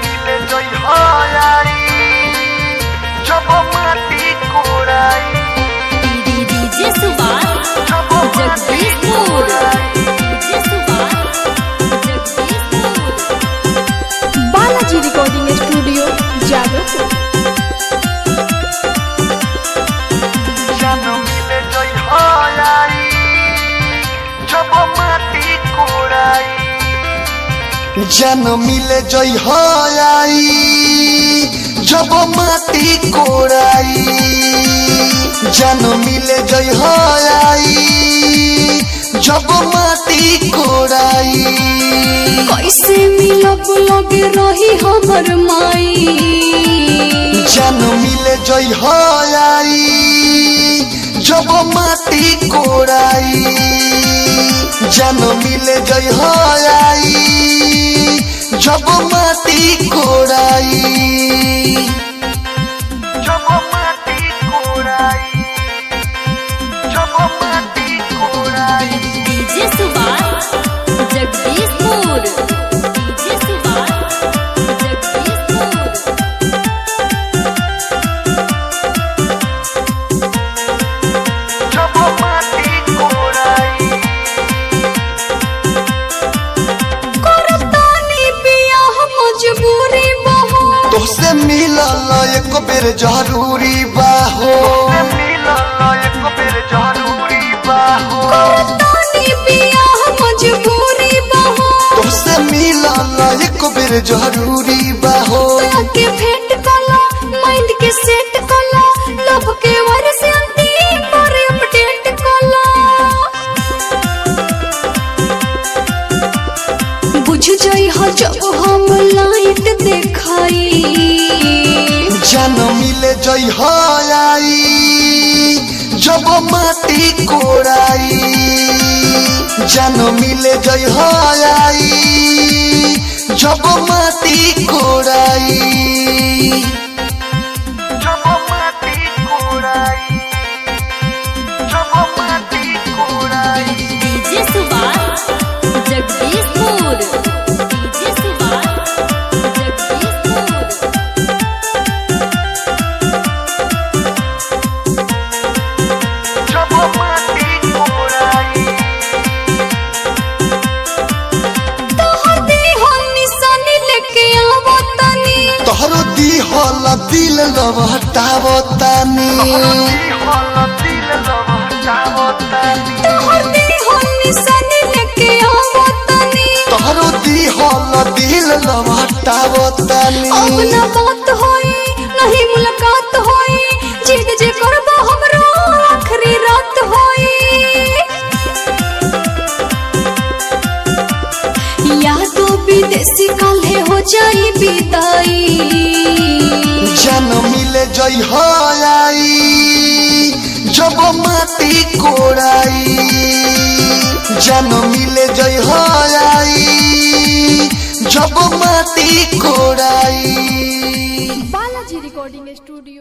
मिले जई हयारी जब माटी कोड़ाई DJ Subhash Jagdishpur DJ Subhash Jagdishpur Balaji recording studio Jadavpur. मिले जई हयारी जब माटी कोड़ाई मिले जई हयारी जब माटी कोड़ाई मिले जई हयारी जब माटी कोड़ाई कैसे मिलब लगे रही हमर माई मिले जई हयारी जब माटी कोड़ाई मिले जई हयारी जब माटी कोड़ाई जब माटी कोड़ाई जब माटी कोड़ाई डीजे सुभाष जगदीशपुर डीजे सुभाष जगदीशपुर जब माटी कोड़ाई करतानी बियाह मजबूरी बहो तोसे मिलल एक बेर जरूरी बाहो करतानी बियाह मजबूरी बहो तोसे मिलल एक बेर जरूरी बाहो के भेंट कला माइंड के सेट कला लव के वर्ष अंतिम पर अपडेट कला बुझ जाई ह जब हम लाइट देखाई मिले जई हयारी जब माटी कोड़ाई मिले जई हयारी जब माटी कोड़ाई जब माटी कोड़ाई जब माटी कोड़ाई डीजे सुभाष जगदीशपुर डीजे सुभाष जगदीशपुर जब माटी कोड़ाई तोहर देह निशानी लेके आवो तनी तोहरो दिहल दिल लवटावतानी तोहर देह निशानी लेके आवो तनी तोहरो दिहल दिल लवटावतानी अब ना बात होई नहीं मुलाकात होई जिद जे करबो हमरो आखिरी रात होई यादो विदेशी काल्हे हो जाई विदाई मिले जई हयारी जब माटी कोड़ाई मिले जई हयारी जब माटी कोड़ाई बालाजी रिकॉर्डिंग स्टूडियो